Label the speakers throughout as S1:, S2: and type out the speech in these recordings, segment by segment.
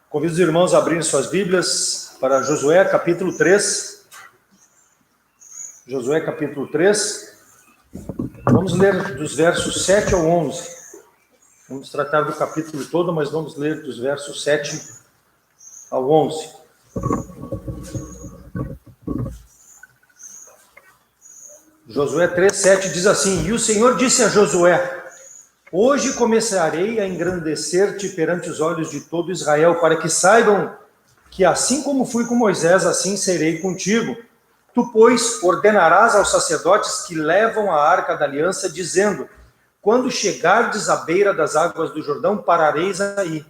S1: Convido os irmãos a abrirem suas Bíblias para Josué, capítulo 3. Josué, capítulo 3. Vamos ler dos versos 7 ao 11. Vamos tratar do capítulo todo, mas vamos ler dos versos 7 ao 11. Josué 3, 7 diz assim: E o Senhor disse a Josué: Hoje começarei a engrandecer-te perante os olhos de todo Israel, para que saibam que assim como fui com Moisés, assim serei contigo. Tu, pois, ordenarás aos sacerdotes que levam a arca da aliança, dizendo: Quando chegardes à beira das águas do Jordão, parareis aí.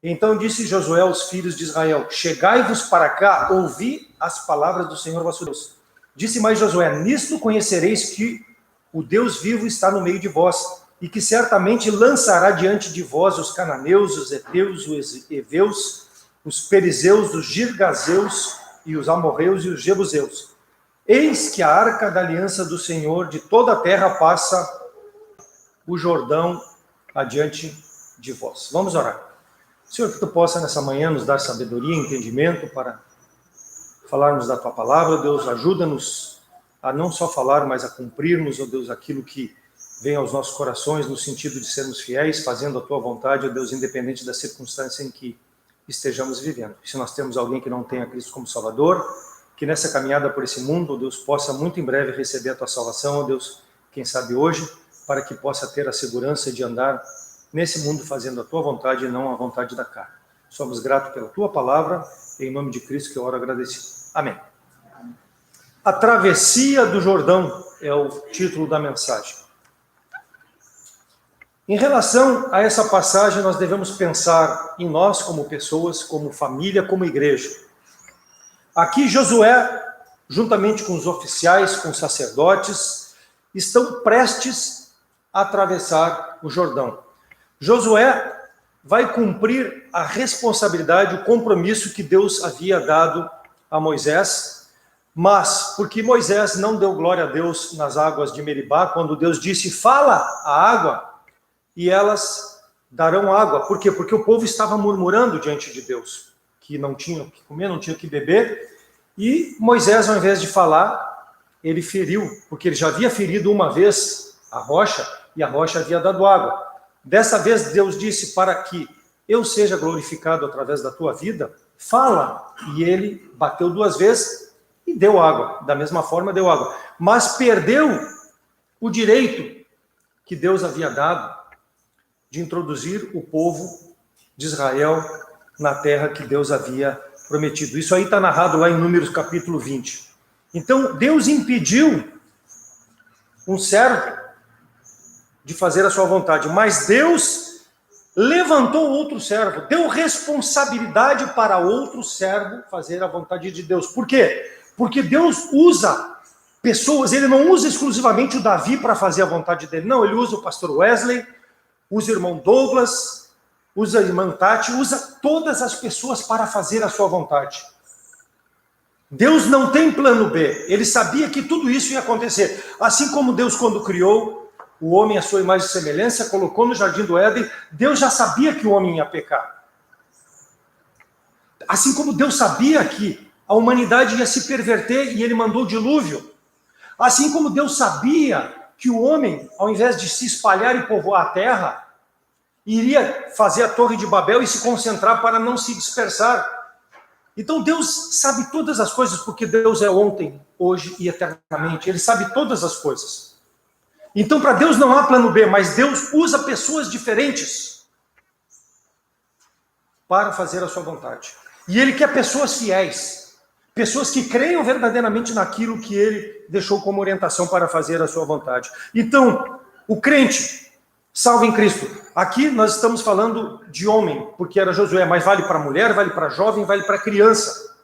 S1: Então disse Josué aos filhos de Israel: Chegai-vos para cá, ouvi as palavras do Senhor vosso Deus. Disse mais Josué: Nisto conhecereis que o Deus vivo está no meio de vós, e que certamente lançará diante de vós os cananeus, os heteus, os heveus, os perizeus, os girgazeus, e os amorreus e os jebuseus. Eis que a arca da aliança do Senhor de toda a terra passa o Jordão adiante de vós. Vamos orar. Senhor, que tu possa nessa manhã nos dar sabedoria e entendimento para falarmos da tua palavra. Deus, ajuda-nos a não só falar, mas a cumprirmos, ó Deus, aquilo que vem aos nossos corações no sentido de sermos fiéis, fazendo a tua vontade, ó Deus, independente da circunstância em que estejamos vivendo. Se nós temos alguém que não tenha Cristo como Salvador, que nessa caminhada por esse mundo, ó Deus, possa muito em breve receber a tua salvação, ó Deus, quem sabe hoje, para que possa ter a segurança de andar nesse mundo fazendo a tua vontade e não a vontade da carne. Somos gratos pela tua palavra, em nome de Cristo que eu oro agradecido. Amém. A travessia do Jordão é o título da mensagem. Em relação a essa passagem, nós devemos pensar em nós como pessoas, como família, como igreja. Aqui Josué, juntamente com os oficiais, com os sacerdotes, estão prestes a atravessar o Jordão. Josué vai cumprir a responsabilidade, o compromisso que Deus havia dado a Moisés, mas porque Moisés não deu glória a Deus nas águas de Meribá, quando Deus disse, fala a água, e elas darão água. Por quê? Porque o povo estava murmurando diante de Deus, que não tinha o que comer, não tinha o que beber, e Moisés, ao invés de falar, ele feriu, porque ele já havia ferido uma vez a rocha, e a rocha havia dado água. Dessa vez Deus disse, para que eu seja glorificado através da tua vida, fala. E ele bateu duas vezes e deu água. Da mesma forma deu água. Mas perdeu o direito que Deus havia dado de introduzir o povo de Israel na terra que Deus havia prometido. Isso aí está narrado lá em Números capítulo 20. Então Deus impediu um servo de fazer a sua vontade, mas Deus levantou outro servo, deu responsabilidade para outro servo fazer a vontade de Deus. Por quê? Porque Deus usa pessoas, ele não usa exclusivamente o Davi para fazer a vontade dele, não, ele usa o pastor Wesley, usa o irmão Douglas, usa a irmã Tati, usa todas as pessoas para fazer a sua vontade. Deus não tem plano B, ele sabia que tudo isso ia acontecer, assim como Deus quando criou o homem à sua imagem e semelhança, colocou no jardim do Éden, Deus já sabia que o homem ia pecar. Assim como Deus sabia que a humanidade ia se perverter e ele mandou o dilúvio. Assim como Deus sabia que o homem, ao invés de se espalhar e povoar a terra, iria fazer a Torre de Babel e se concentrar para não se dispersar. Então Deus sabe todas as coisas, porque Deus é ontem, hoje e eternamente. Ele sabe todas as coisas. Então, para Deus não há plano B, mas Deus usa pessoas diferentes para fazer a sua vontade. E Ele quer pessoas fiéis, pessoas que creiam verdadeiramente naquilo que Ele deixou como orientação para fazer a sua vontade. Então, o crente, salvo em Cristo. Aqui nós estamos falando de homem, porque era Josué, mas vale para mulher, vale para jovem, vale para criança.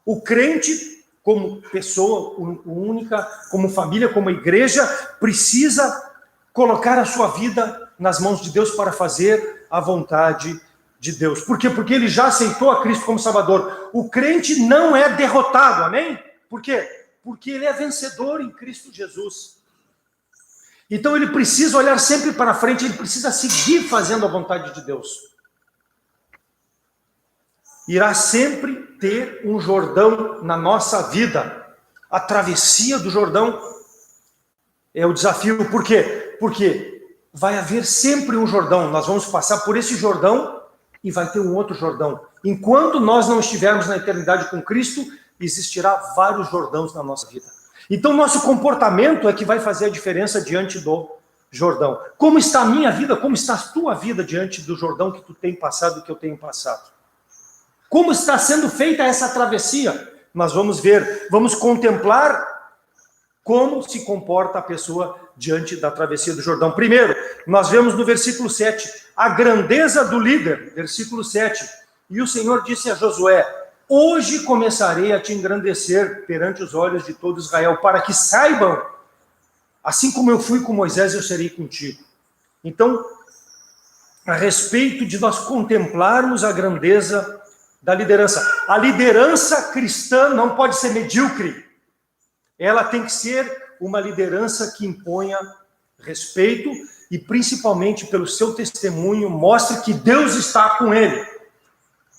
S1: O crente, como pessoa única, como família, como igreja, precisa colocar a sua vida nas mãos de Deus para fazer a vontade de Deus. Por quê? Porque ele já aceitou a Cristo como Salvador. O crente não é derrotado, amém? Por quê? Porque ele é vencedor em Cristo Jesus. Então ele precisa olhar sempre para frente, ele precisa seguir fazendo a vontade de Deus. irá sempre ter um Jordão na nossa vida. A travessia do Jordão é o desafio. Por quê? Porque vai haver sempre um Jordão. Nós vamos passar por esse Jordão e vai ter um outro Jordão. Enquanto nós não estivermos na eternidade com Cristo, existirá vários Jordãos na nossa vida. Então, nosso comportamento é que vai fazer a diferença diante do Jordão. Como está a minha vida? Como está a tua vida diante do Jordão que tu tem passado e que eu tenho passado? Como está sendo feita essa travessia? Nós vamos ver, vamos contemplar como se comporta a pessoa diante da travessia do Jordão. Primeiro, nós vemos no versículo 7, a grandeza do líder, versículo 7. E o Senhor disse a Josué: hoje começarei a te engrandecer perante os olhos de todo Israel, para que saibam, assim como eu fui com Moisés, eu serei contigo. Então, a respeito de nós contemplarmos a grandeza da liderança. A liderança cristã não pode ser medíocre. Ela tem que ser uma liderança que imponha respeito e, principalmente, pelo seu testemunho, mostre que Deus está com ele.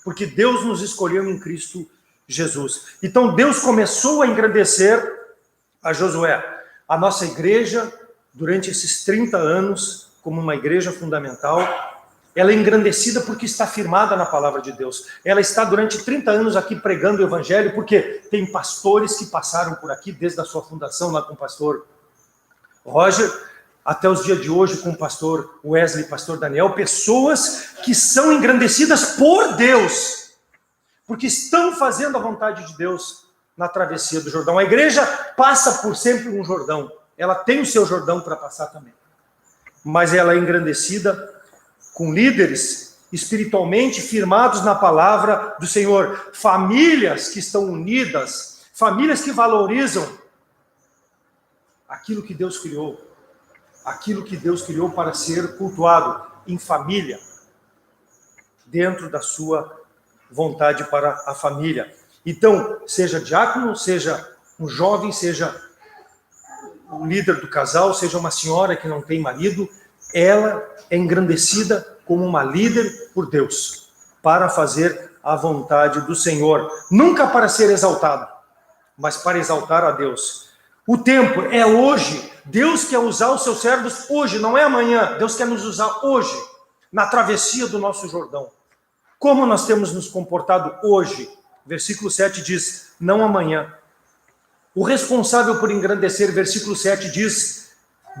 S1: Porque Deus nos escolheu em Cristo Jesus. Então, Deus começou a engrandecer a Josué. A nossa igreja, durante esses 30 anos, como uma igreja fundamental, ela é engrandecida porque está firmada na palavra de Deus. Ela está durante 30 anos aqui pregando o evangelho, porque tem pastores que passaram por aqui desde a sua fundação, lá com o pastor Roger, até os dias de hoje com o pastor Wesley e pastor Daniel, pessoas que são engrandecidas por Deus, porque estão fazendo a vontade de Deus na travessia do Jordão. A igreja passa por sempre um Jordão, ela tem o seu Jordão para passar também, mas ela é engrandecida com líderes espiritualmente firmados na palavra do Senhor, famílias que estão unidas, famílias que valorizam aquilo que Deus criou, para ser cultuado em família, dentro da sua vontade para a família. Então, seja diácono, seja um jovem, seja o líder do casal, seja uma senhora que não tem marido, ela é engrandecida como uma líder por Deus, para fazer a vontade do Senhor, nunca para ser exaltado, mas para exaltar a Deus. O tempo é hoje. Deus quer usar os seus servos hoje, não é amanhã. Deus quer nos usar hoje, na travessia do nosso Jordão. Como nós temos nos comportado hoje? Versículo 7 diz, não amanhã. O responsável por engrandecer, versículo 7 diz,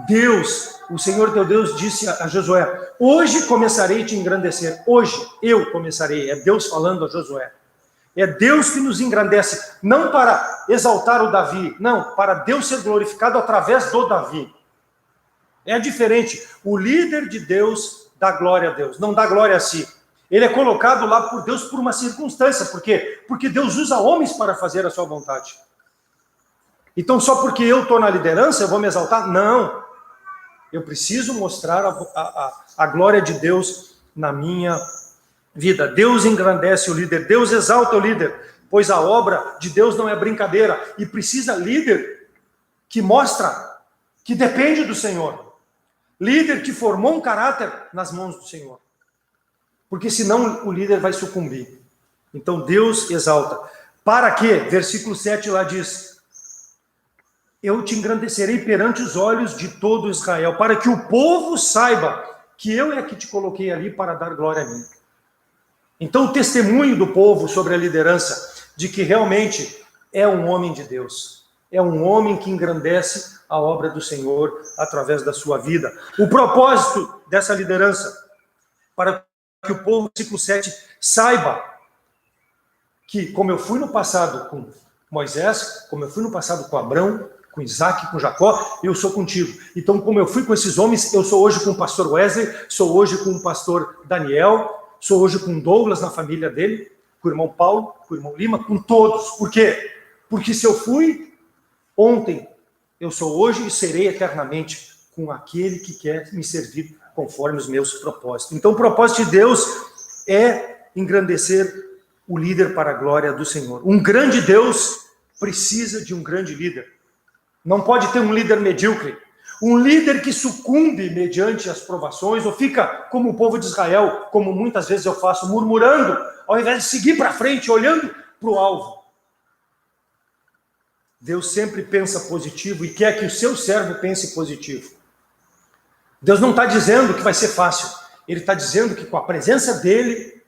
S1: Deus, o Senhor teu Deus disse a Josué, hoje começarei a te engrandecer, hoje eu começarei. É Deus falando a Josué. É Deus que nos engrandece, não para exaltar o Davi, não, para Deus ser glorificado através do Davi. É diferente. O líder de Deus dá glória a Deus, não dá glória a si. Ele é colocado lá por Deus por uma circunstância. Por quê? Porque Deus usa homens para fazer a sua vontade. Então, só porque eu estou na liderança, eu vou me exaltar? Não. Eu preciso mostrar a glória de Deus na minha vida. Deus engrandece o líder, Deus exalta o líder, pois a obra de Deus não é brincadeira, e precisa líder que mostra que depende do Senhor, líder que formou um caráter nas mãos do Senhor, porque senão o líder vai sucumbir. Então Deus exalta. Para quê? Versículo 7 lá diz, eu te engrandecerei perante os olhos de todo Israel, para que o povo saiba que eu é que te coloquei ali para dar glória a mim. Então, o testemunho do povo sobre a liderança, de que realmente é um homem de Deus, é um homem que engrandece a obra do Senhor através da sua vida. O propósito dessa liderança, para que o povo, versículo 7, saiba que, como eu fui no passado com Moisés, como eu fui no passado com Abraão, com Isaac, com Jacó, eu sou contigo. Então, como eu fui com esses homens, eu sou hoje com o pastor Wesley, sou hoje com o pastor Daniel, sou hoje com Douglas na família dele, com o irmão Paulo, com o irmão Lima, com todos. Por quê? Porque se eu fui ontem, eu sou hoje e serei eternamente com aquele que quer me servir conforme os meus propósitos. Então, o propósito de Deus é engrandecer o líder para a glória do Senhor. Um grande Deus precisa de um grande líder. Não pode ter um líder medíocre. Um líder que sucumbe mediante as provações, ou fica como o povo de Israel, como muitas vezes eu faço, murmurando, ao invés de seguir para frente, olhando para o alvo. Deus sempre pensa positivo e quer que o seu servo pense positivo. Deus não está dizendo que vai ser fácil. Ele está dizendo que com a presença dele,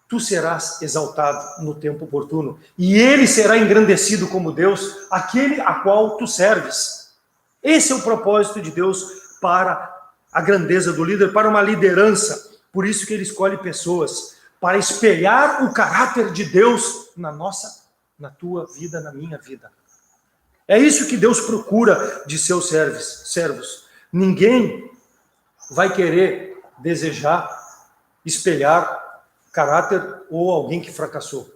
S1: tu serás exaltado no tempo oportuno. E ele será engrandecido como Deus, aquele a qual tu serves. Esse é o propósito de Deus para a grandeza do líder, para uma liderança. Por isso que ele escolhe pessoas, para espelhar o caráter de Deus na tua vida, na minha vida. É isso que Deus procura de seus servos. Ninguém vai querer desejar espelhar caráter ou alguém que fracassou.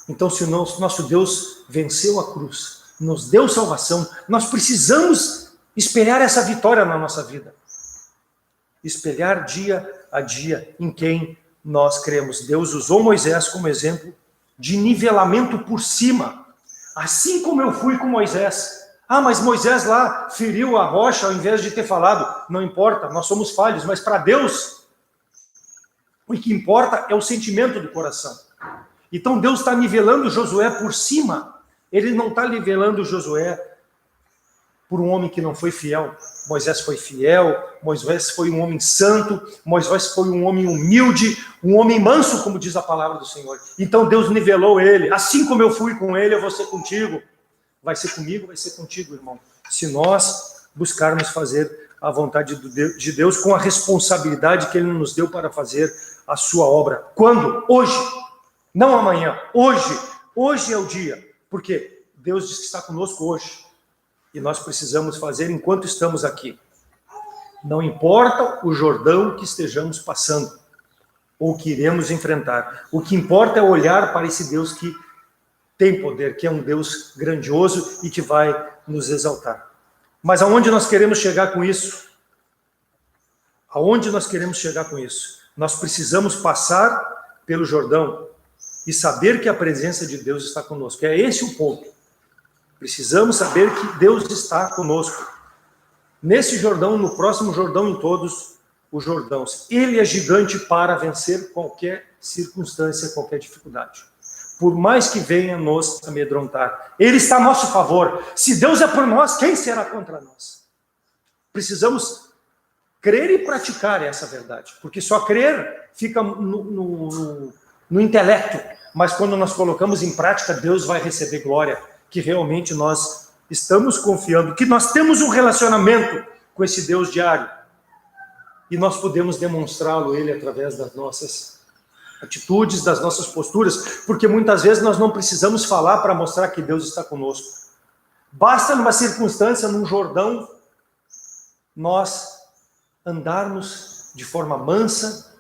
S1: Então, se o nosso Deus venceu a cruz, nos deu salvação, nós precisamos espelhar essa vitória na nossa vida. Espelhar dia a dia em quem nós cremos. Deus usou Moisés como exemplo de nivelamento por cima. Assim como eu fui com Moisés. Mas Moisés lá feriu a rocha ao invés de ter falado. Não importa, nós somos falhos, mas para Deus, o que importa é o sentimento do coração. Então Deus está nivelando Josué por cima. Ele não está nivelando Josué por um homem que não foi fiel. Moisés foi fiel, Moisés foi um homem santo, Moisés foi um homem humilde, um homem manso, como diz a palavra do Senhor. Então Deus nivelou ele. Assim como eu fui com ele, eu vou ser contigo. Vai ser comigo, vai ser contigo, irmão. Se nós buscarmos fazer a vontade de Deus com a responsabilidade que ele nos deu para fazer a sua obra. Quando? Hoje. Não amanhã. Hoje. Hoje é o dia. Porque Deus diz que está conosco hoje. E nós precisamos fazer enquanto estamos aqui. Não importa o Jordão que estejamos passando, ou que iremos enfrentar. O que importa é olhar para esse Deus que tem poder, que é um Deus grandioso e que vai nos exaltar. Mas aonde nós queremos chegar com isso? Aonde nós queremos chegar com isso? Nós precisamos passar pelo Jordão e saber que a presença de Deus está conosco. É esse o ponto. Precisamos saber que Deus está conosco. Nesse Jordão, no próximo Jordão, em todos os Jordãos. Ele é gigante para vencer qualquer circunstância, qualquer dificuldade. Por mais que venha nos amedrontar. Ele está a nosso favor. Se Deus é por nós, quem será contra nós? Precisamos crer e praticar essa verdade. Porque só crer fica no intelecto. Mas quando nós colocamos em prática, Deus vai receber glória. Que realmente nós estamos confiando, que nós temos um relacionamento com esse Deus diário. E nós podemos demonstrá-lo, ele, através das nossas atitudes, das nossas posturas, porque muitas vezes nós não precisamos falar para mostrar que Deus está conosco. Basta numa circunstância, num Jordão, nós andarmos de forma mansa,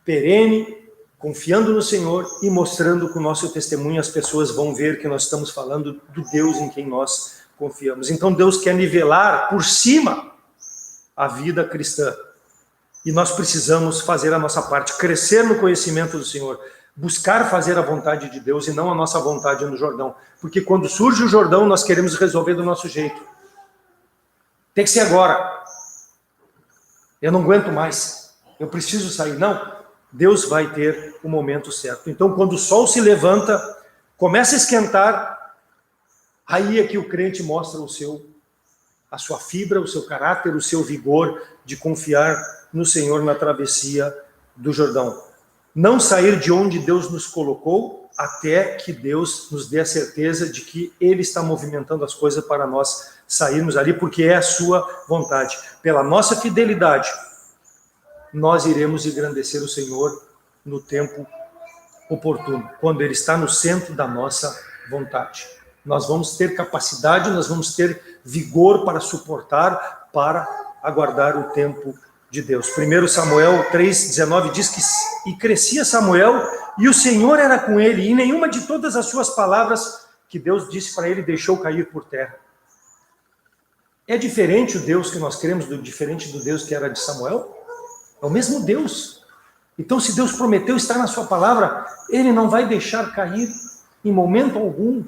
S1: perene, confiando no Senhor e mostrando com o nosso testemunho, as pessoas vão ver que nós estamos falando do Deus em quem nós confiamos. Então Deus quer nivelar por cima a vida cristã. E nós precisamos fazer a nossa parte, crescer no conhecimento do Senhor, buscar fazer a vontade de Deus e não a nossa vontade no Jordão. Porque quando surge o Jordão, nós queremos resolver do nosso jeito. Tem que ser agora. Eu não aguento mais. Eu preciso sair. Não. Deus vai ter o momento certo. Então, quando o sol se levanta, começa a esquentar, aí é que o crente mostra a sua fibra, o seu caráter, o seu vigor de confiar no Senhor na travessia do Jordão. Não sair de onde Deus nos colocou até que Deus nos dê a certeza de que Ele está movimentando as coisas para nós sairmos ali, porque é a sua vontade. Pela nossa fidelidade, nós iremos engrandecer o Senhor no tempo oportuno, quando Ele está no centro da nossa vontade. Nós vamos ter capacidade, nós vamos ter vigor para suportar, para aguardar o tempo de Deus. 1 Samuel 3,19 diz que e crescia Samuel, e o Senhor era com ele, e nenhuma de todas as suas palavras que Deus disse para ele deixou cair por terra. É diferente o Deus que nós cremos, diferente do Deus que era de Samuel? É o mesmo Deus. Então, se Deus prometeu estar na sua palavra, Ele não vai deixar cair em momento algum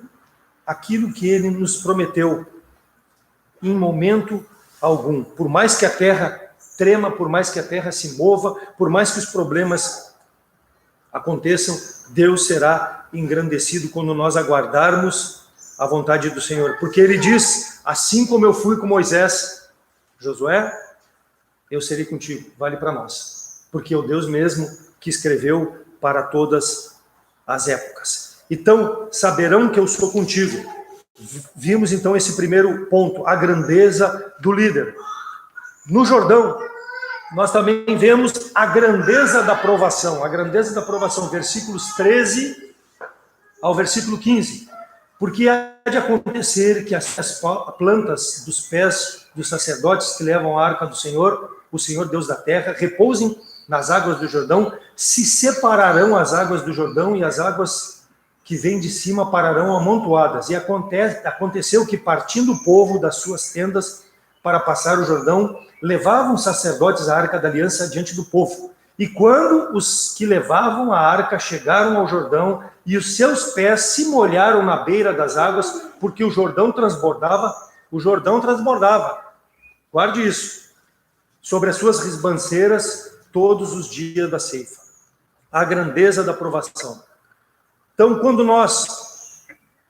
S1: aquilo que Ele nos prometeu. Em momento algum. Por mais que a terra trema, por mais que a terra se mova, por mais que os problemas aconteçam, Deus será engrandecido quando nós aguardarmos a vontade do Senhor. Porque ele diz, assim como eu fui com Moisés, Josué, eu serei contigo, vale para nós. Porque é o Deus mesmo que escreveu para todas as épocas. Então, saberão que eu sou contigo. Vimos então esse primeiro ponto, a grandeza do líder. No Jordão, nós também vemos a grandeza da provação. A grandeza da provação, versículos 13 ao versículo 15. Porque há de acontecer que as plantas dos pés dos sacerdotes que levam a arca do Senhor, o Senhor Deus da terra, repousem nas águas do Jordão, se separarão as águas do Jordão e as águas que vêm de cima pararão amontoadas. E aconteceu que, partindo o povo das suas tendas para passar o Jordão, levavam os sacerdotes a arca da aliança diante do povo. E quando os que levavam a arca chegaram ao Jordão, e os seus pés se molharam na beira das águas, porque o Jordão transbordava, guarde isso, sobre as suas ribanceiras todos os dias da ceifa. A grandeza da provação. Então, quando nós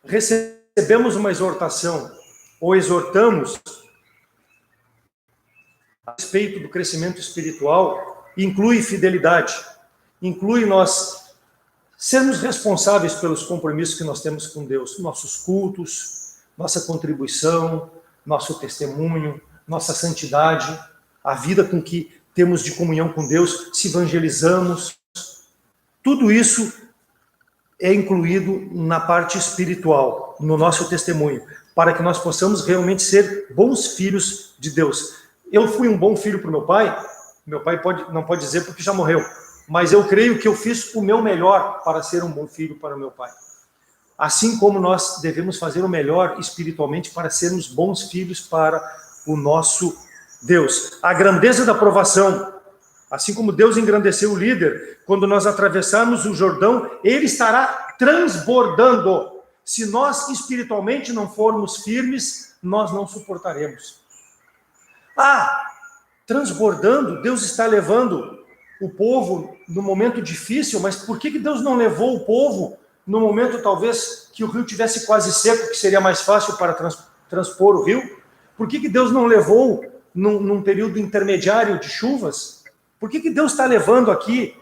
S1: recebemos uma exortação, ou exortamos a respeito do crescimento espiritual, inclui fidelidade, inclui nós sermos responsáveis pelos compromissos que nós temos com Deus, nossos cultos, nossa contribuição, nosso testemunho, nossa santidade, a vida com que temos de comunhão com Deus, se evangelizamos, tudo isso é incluído na parte espiritual, no nosso testemunho, para que nós possamos realmente ser bons filhos de Deus. Eu fui um bom filho para o meu pai não pode dizer porque já morreu, mas eu creio que eu fiz o meu melhor para ser um bom filho para o meu pai. Assim como nós devemos fazer o melhor espiritualmente para sermos bons filhos para o nosso Deus. A grandeza da provação, assim como Deus engrandeceu o líder, quando nós atravessarmos o Jordão, ele estará transbordando. Se nós espiritualmente não formos firmes, nós não suportaremos. Transbordando, Deus está levando o povo no momento difícil, mas por que Deus não levou o povo no momento talvez que o rio tivesse quase seco, que seria mais fácil para transpor o rio? Por que Deus não levou num período intermediário de chuvas? Por que Deus está levando aqui,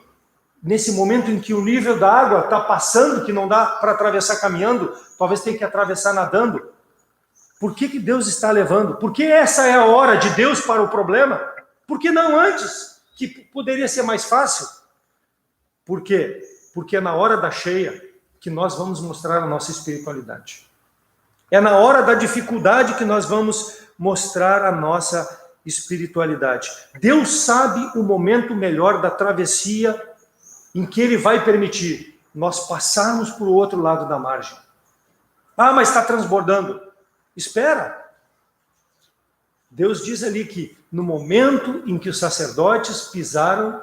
S1: nesse momento em que o nível da água está passando, que não dá para atravessar caminhando, talvez tenha que atravessar nadando? Por que Deus está levando? Porque essa é a hora de Deus para o problema? Por que não antes, que poderia ser mais fácil? Por quê? Porque é na hora da cheia que nós vamos mostrar a nossa espiritualidade. É na hora da dificuldade que nós vamos mostrar a nossa espiritualidade. Deus sabe o momento melhor da travessia em que Ele vai permitir nós passarmos para o outro lado da margem. Mas está transbordando. Espera. Deus diz ali que no momento em que os sacerdotes pisaram,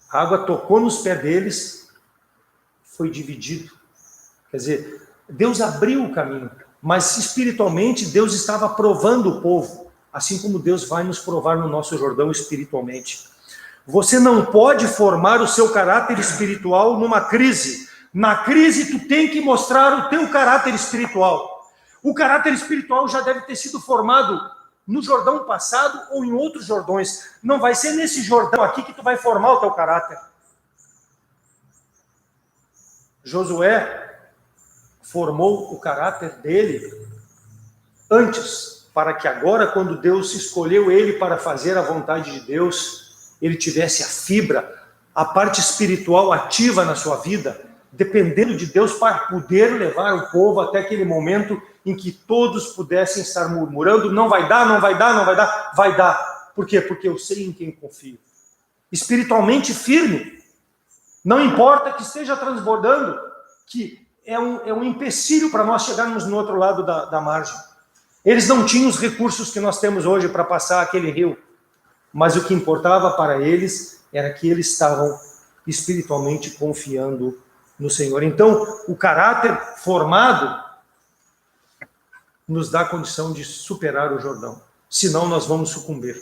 S1: a água tocou nos pés deles, foi dividido. Quer dizer, Deus abriu o caminho, mas espiritualmente Deus estava provando o povo, assim como Deus vai nos provar no nosso Jordão espiritualmente. Você não pode formar o seu caráter espiritual numa crise. Na crise tu tem que mostrar o teu caráter espiritual. O caráter espiritual já deve ter sido formado no Jordão passado ou em outros Jordões. Não vai ser nesse Jordão aqui que tu vai formar o teu caráter. Josué formou o caráter dele antes, para que agora, quando Deus escolheu ele para fazer a vontade de Deus, ele tivesse a fibra, a parte espiritual ativa na sua vida, dependendo de Deus para poder levar o povo até aquele momento em que todos pudessem estar murmurando, não vai dar, não vai dar, não vai dar, vai dar. Por quê? Porque eu sei em quem confio. Espiritualmente firme. Não importa que esteja transbordando, que é um empecilho para nós chegarmos no outro lado da margem. Eles não tinham os recursos que nós temos hoje para passar aquele rio, mas o que importava para eles era que eles estavam espiritualmente confiando no Senhor. Então, o caráter formado nos dá a condição de superar o Jordão. senão nós vamos sucumbir.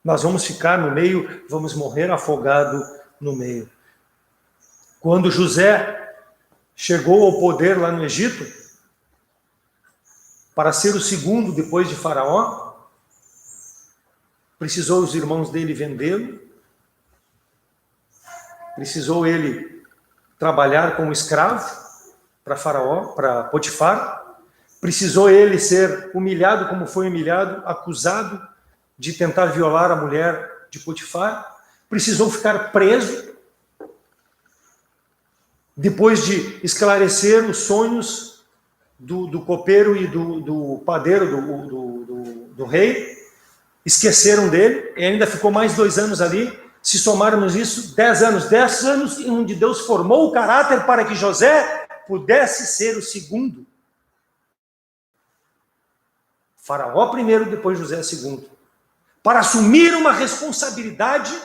S1: Nós vamos ficar no meio, vamos morrer afogado no meio. Quando José chegou ao poder lá no Egito, para ser o segundo depois de Faraó, precisou os irmãos dele vendê-lo, precisou ele trabalhar como escravo para Faraó, para Potifar, precisou ele ser humilhado como foi humilhado, acusado de tentar violar a mulher de Potifar, precisou ficar preso, depois de esclarecer os sonhos do copeiro e do padeiro do rei, esqueceram dele, e ainda ficou mais 2 anos ali. Se somarmos isso, 10 anos onde Deus formou o caráter para que José pudesse ser o segundo. Faraó primeiro, depois José segundo. Para assumir uma responsabilidade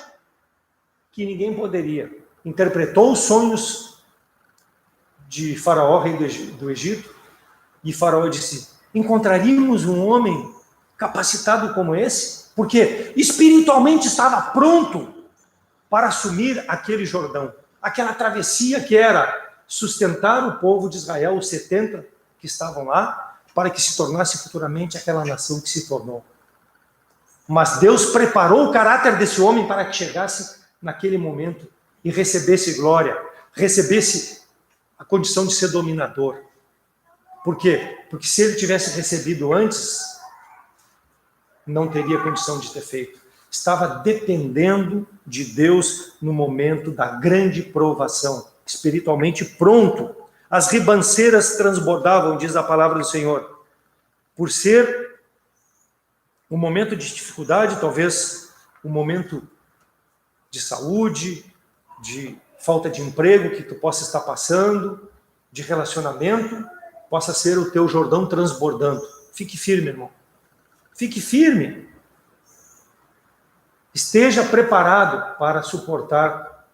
S1: que ninguém poderia. Interpretou os sonhos de Faraó, rei do Egito, e Faraó disse: encontraríamos um homem capacitado como esse? Porque espiritualmente estava pronto para assumir aquele Jordão, aquela travessia que era sustentar o povo de Israel, os 70 que estavam lá, para que se tornasse futuramente aquela nação que se tornou. Mas Deus preparou o caráter desse homem para que chegasse naquele momento e recebesse glória, recebesse a condição de ser dominador. Por quê? Porque se ele tivesse recebido antes, não teria condição de ter feito. Estava dependendo de Deus no momento da grande provação, espiritualmente pronto. As ribanceiras transbordavam, diz a palavra do Senhor. Por ser um momento de dificuldade, talvez um momento de saúde, de falta de emprego que tu possa estar passando, de relacionamento, possa ser o teu Jordão transbordando. Fique firme, irmão. Fique firme. Esteja preparado para suportar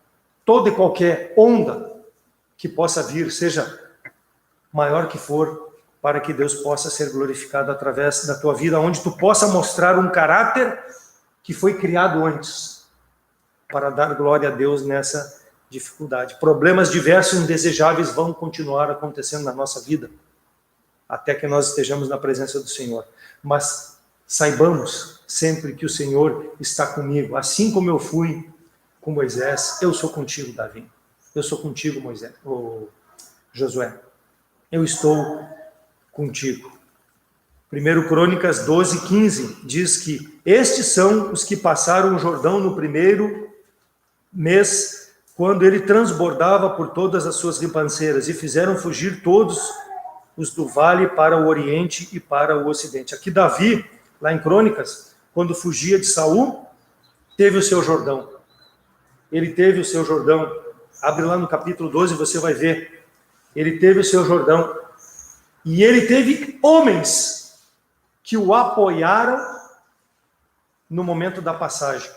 S1: toda e qualquer onda que possa vir, seja maior que for, para que Deus possa ser glorificado através da tua vida, onde tu possa mostrar um caráter que foi criado antes, para dar glória a Deus nessa dificuldade. Problemas diversos e indesejáveis vão continuar acontecendo na nossa vida, até que nós estejamos na presença do Senhor. Mas saibamos sempre que o Senhor está comigo, assim como eu fui com Moisés. Eu sou contigo, Davi. Eu sou contigo, Moisés, Josué. Eu estou contigo. 1 Crônicas 12:15 diz que estes são os que passaram o Jordão no primeiro mês, quando ele transbordava por todas as suas ribanceiras, e fizeram fugir todos os do vale para o oriente e para o ocidente. Aqui Davi, lá em Crônicas, quando fugia de Saul, teve o seu Jordão. Ele teve o seu Jordão. Abre lá no capítulo 12, você vai ver. Ele teve o seu Jordão. E ele teve homens que o apoiaram no momento da passagem.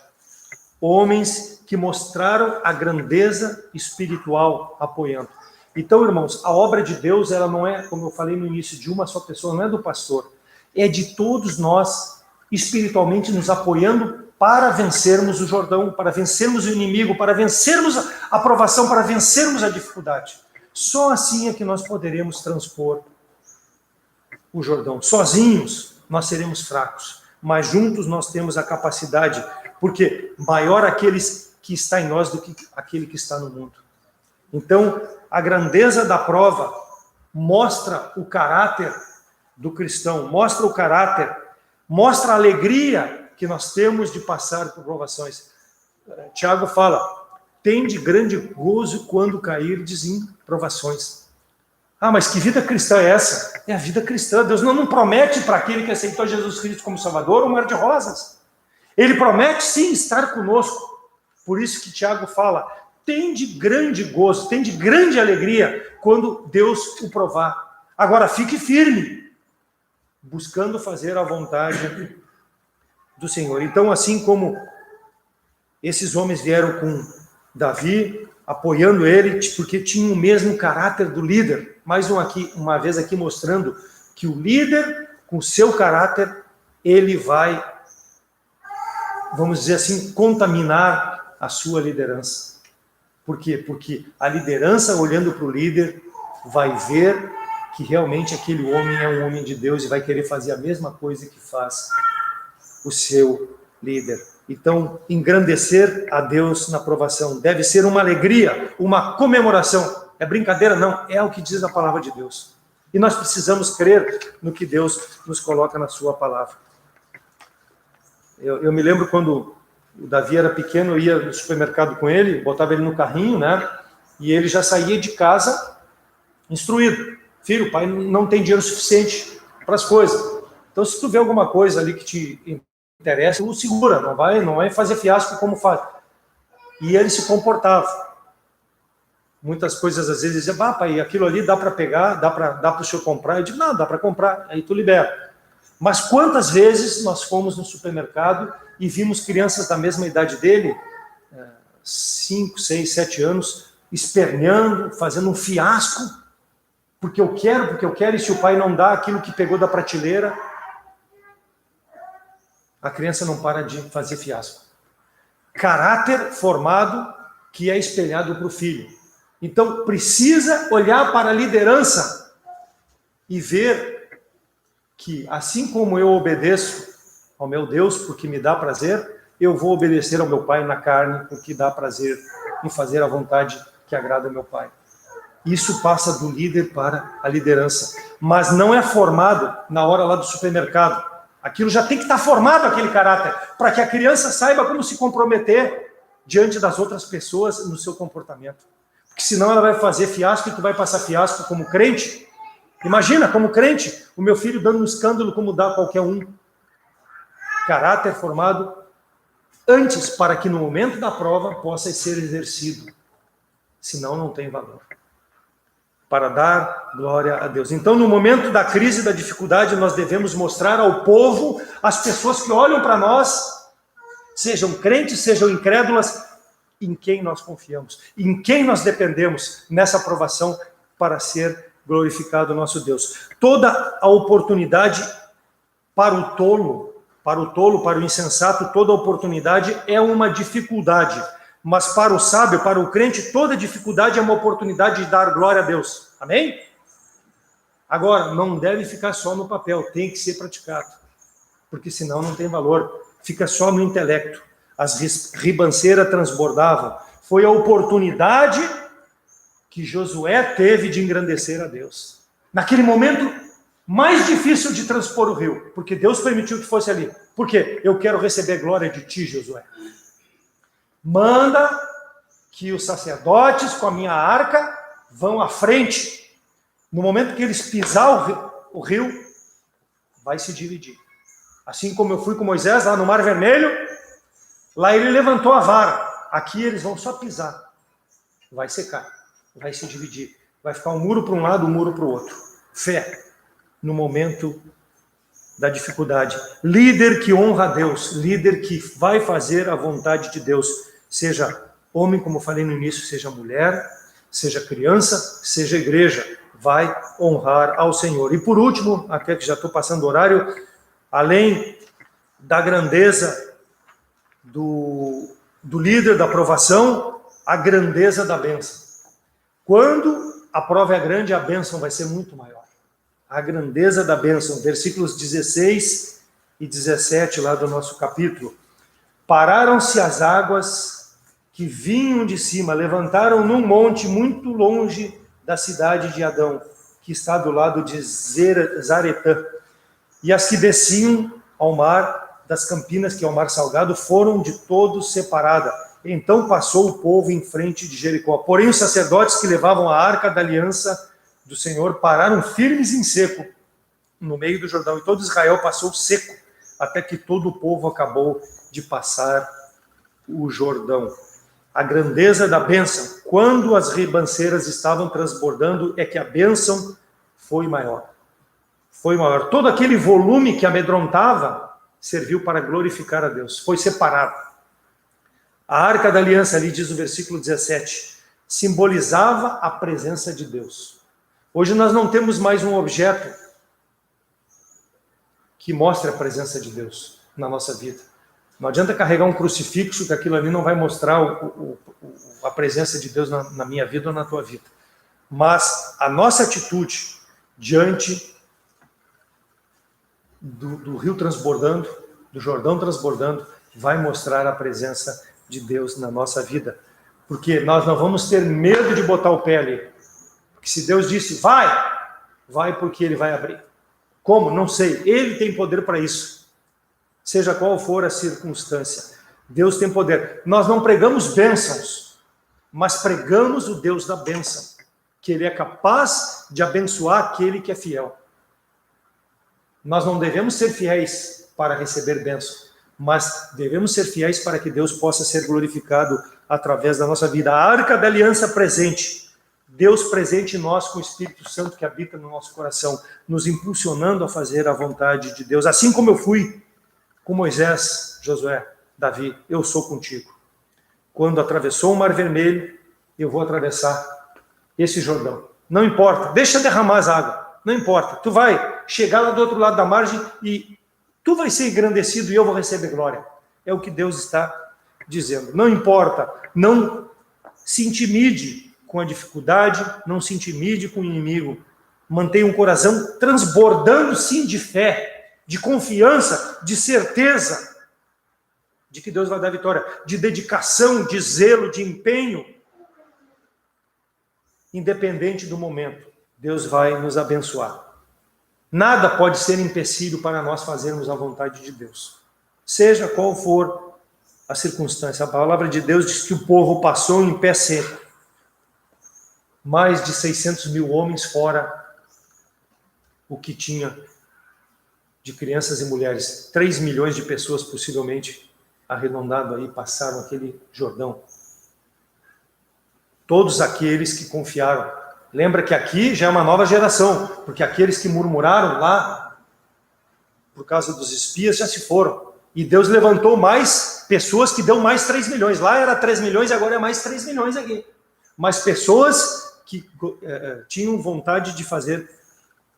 S1: Homens que mostraram a grandeza espiritual apoiando. Então, irmãos, a obra de Deus, ela não é, como eu falei no início, de uma só pessoa, não é do pastor. É de todos nós, espiritualmente nos apoiando para vencermos o Jordão, para vencermos o inimigo, para vencermos a provação, para vencermos a dificuldade. Só assim é que nós poderemos transpor o Jordão. Sozinhos nós seremos fracos, mas juntos nós temos a capacidade, porque maior aquele que está em nós do que aquele que está no mundo. Então, a grandeza da prova mostra o caráter do cristão, mostra o caráter, mostra a alegria que nós temos de passar por provações. Tiago fala: tende grande gozo quando cairdes em provações. Ah, mas que vida cristã é essa? É a vida cristã. Deus não promete para aquele que aceitou Jesus Cristo como Salvador um mar de rosas. Ele promete sim estar conosco. Por isso que Tiago fala: tende grande gozo, tende grande alegria quando Deus o provar. Agora fique firme, buscando fazer a vontade do Senhor. Então, assim como esses homens vieram com Davi, apoiando ele, porque tinham o mesmo caráter do líder. Mais uma vez aqui mostrando que o líder, com o seu caráter, ele vai, vamos dizer assim, contaminar a sua liderança. Por quê? Porque a liderança, olhando para o líder, vai ver que realmente aquele homem é um homem de Deus e vai querer fazer a mesma coisa que faz o seu líder. Então, engrandecer a Deus na provação deve ser uma alegria, uma comemoração. É brincadeira? Não, é o que diz a palavra de Deus. E nós precisamos crer no que Deus nos coloca na sua palavra. Eu me lembro quando o Davi era pequeno, eu ia no supermercado com ele, botava ele no carrinho, né? E ele já saía de casa instruído. Filho, o pai não tem dinheiro suficiente para as coisas. Então, se tu vê alguma coisa ali que te interessa, tu segura, não vai fazer fiasco como faz. E ele se comportava. Muitas coisas, às vezes, dizia, pai, aquilo ali dá para pegar, dá para o senhor comprar. Eu digo, não, dá para comprar, aí tu libera. Mas quantas vezes nós fomos no supermercado e vimos crianças da mesma idade dele, 5, 6, 7 anos, esperneando, fazendo um fiasco, porque eu quero, e se o pai não dá aquilo que pegou da prateleira, a criança não para de fazer fiasco. Caráter formado que é espelhado para o filho. Então, precisa olhar para a liderança e ver que, assim como eu obedeço ao meu Deus porque me dá prazer, eu vou obedecer ao meu pai na carne porque dá prazer em fazer a vontade que agrada ao meu pai. Isso passa do líder para a liderança. Mas não é formado na hora lá do supermercado. Aquilo já tem que estar formado, aquele caráter, para que a criança saiba como se comprometer diante das outras pessoas no seu comportamento. Porque senão ela vai fazer fiasco e tu vai passar fiasco como crente. Imagina, como crente, o meu filho dando um escândalo como dá qualquer um. Caráter formado antes, para que no momento da prova possa ser exercido. Senão não tem valor. Para dar glória a Deus. Então, no momento da crise, da dificuldade, nós devemos mostrar ao povo, às pessoas que olham para nós, sejam crentes, sejam incrédulas, em quem nós confiamos, em quem nós dependemos nessa aprovação para ser glorificado o nosso Deus. Toda a oportunidade para o tolo, para o insensato, toda oportunidade é uma dificuldade. Mas para o sábio, para o crente, toda dificuldade é uma oportunidade de dar glória a Deus. Amém? Agora, não deve ficar só no papel, tem que ser praticado. Porque senão não tem valor. Fica só no intelecto. As ribanceiras transbordavam. Foi a oportunidade que Josué teve de engrandecer a Deus. Naquele momento mais difícil de transpor o rio. Porque Deus permitiu que fosse ali. Por quê? Eu quero receber glória de ti, Josué. Manda que os sacerdotes com a minha arca vão à frente. No momento que eles pisar o rio, vai se dividir. Assim como eu fui com Moisés lá no Mar Vermelho, lá ele levantou a vara. Aqui eles vão só pisar. Vai secar, vai se dividir. Vai ficar um muro para um lado, um muro para o outro. Fé no momento da dificuldade. Líder que honra a Deus, líder que vai fazer a vontade de Deus, seja homem, como eu falei no início, seja mulher, seja criança, seja igreja, vai honrar ao Senhor. E por último, até que já estou passando o horário, além da grandeza do líder da aprovação, a grandeza da bênção. Quando a prova é grande, a bênção vai ser muito maior. A grandeza da bênção, versículos 16 e 17 lá do nosso capítulo. Pararam-se as águas que vinham de cima, levantaram num monte muito longe da cidade de Adão, que está do lado de Zaretã. E as que desciam ao mar, das campinas, que é o mar salgado, foram de todos separadas. Então passou o povo em frente de Jericó. Porém, os sacerdotes que levavam a arca da aliança do Senhor pararam firmes em seco no meio do Jordão, e todo Israel passou seco, até que todo o povo acabou de passar o Jordão. A grandeza da bênção, quando as ribanceiras estavam transbordando, é que a bênção foi maior. Foi maior. Todo aquele volume que amedrontava serviu para glorificar a Deus. Foi separado. A arca da aliança, ali diz o versículo 17, simbolizava a presença de Deus. Hoje nós não temos mais um objeto que mostre a presença de Deus na nossa vida. Não adianta carregar um crucifixo, que aquilo ali não vai mostrar a presença de Deus na minha vida ou na tua vida. Mas a nossa atitude diante do rio transbordando, do Jordão transbordando, vai mostrar a presença de Deus na nossa vida. Porque nós não vamos ter medo de botar o pé ali. Porque se Deus disse, vai porque Ele vai abrir. Como? Não sei. Ele tem poder para isso. Seja qual for a circunstância. Deus tem poder. Nós não pregamos bênçãos, mas pregamos o Deus da bênção. Que Ele é capaz de abençoar aquele que é fiel. Nós não devemos ser fiéis para receber bênção, mas devemos ser fiéis para que Deus possa ser glorificado através da nossa vida. A arca da aliança presente, Deus presente em nós com o Espírito Santo que habita no nosso coração, nos impulsionando a fazer a vontade de Deus. Assim como eu fui com Moisés, Josué, Davi, eu sou contigo. Quando atravessou o Mar Vermelho, eu vou atravessar esse Jordão. Não importa, deixa derramar as águas, não importa. Tu vai chegar lá do outro lado da margem e tu vai ser engrandecido e eu vou receber glória. É o que Deus está dizendo. Não importa, não se intimide com a dificuldade, não se intimide com o inimigo. Mantenha um coração transbordando sim de fé, de confiança, de certeza de que Deus vai dar vitória, de dedicação, de zelo, de empenho. Independente do momento, Deus vai nos abençoar. Nada pode ser empecilho para nós fazermos a vontade de Deus. Seja qual for a circunstância. A palavra de Deus diz que o povo passou em pé seco. Mais de 600 mil homens, fora o que tinha de crianças e mulheres. 3 milhões de pessoas, possivelmente, arredondado aí, passaram aquele Jordão. Todos aqueles que confiaram. Lembra que aqui já é uma nova geração, porque aqueles que murmuraram lá, por causa dos espias, já se foram. E Deus levantou mais pessoas que deu mais 3 milhões. Lá era 3 milhões, agora é mais 3 milhões aqui. Mas pessoas que tinham vontade de fazer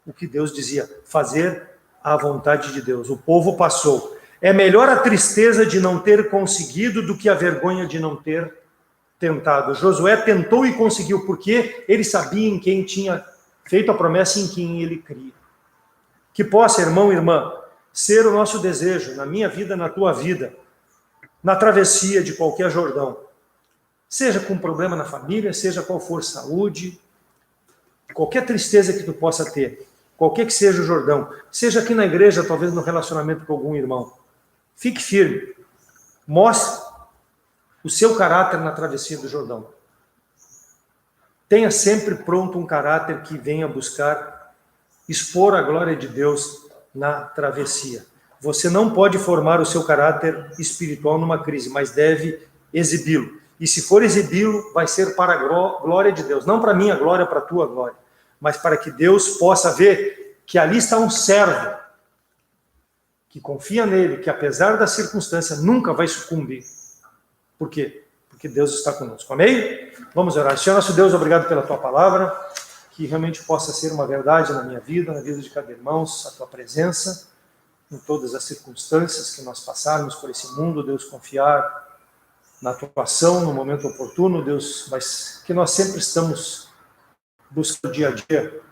S1: o que Deus dizia, fazer a vontade de Deus. O povo passou. É melhor a tristeza de não ter conseguido do que a vergonha de não ter tentado. Josué tentou e conseguiu, porque ele sabia em quem tinha feito a promessa e em quem ele cria. Que possa, irmão e irmã, ser o nosso desejo, na minha vida, na tua vida, na travessia de qualquer Jordão, seja com problema na família, seja qual for saúde, qualquer tristeza que tu possa ter, qualquer que seja o Jordão, seja aqui na igreja, talvez no relacionamento com algum irmão, fique firme, mostre o seu caráter na travessia do Jordão. Tenha sempre pronto um caráter que venha buscar expor a glória de Deus na travessia. Você não pode formar o seu caráter espiritual numa crise, mas deve exibi-lo. E se for exibi-lo, vai ser para a glória de Deus. Não para a minha glória, para a tua glória. Mas para que Deus possa ver que ali está um servo que confia nele, que apesar da circunstância nunca vai sucumbir. Por quê? Porque Deus está conosco. Amém? Vamos orar. Senhor nosso Deus, obrigado pela tua palavra, que realmente possa ser uma verdade na minha vida, na vida de cada irmão, a tua presença, em todas as circunstâncias que nós passarmos por esse mundo, Deus, confiar na tua ação, no momento oportuno, Deus, mas que nós sempre estamos buscando dia a dia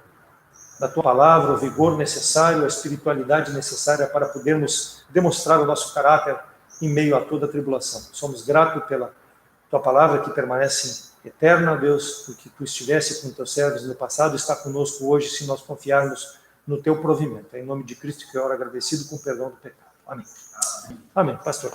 S1: da tua palavra, o vigor necessário, a espiritualidade necessária para podermos demonstrar o nosso caráter em meio a toda a tribulação. Somos gratos pela tua palavra que permanece eterna, Deus, porque tu estivesse com teus servos no passado, está conosco hoje, se nós confiarmos no teu provimento. É em nome de Cristo que eu oro agradecido com o perdão do pecado. Amém. Amém, pastor.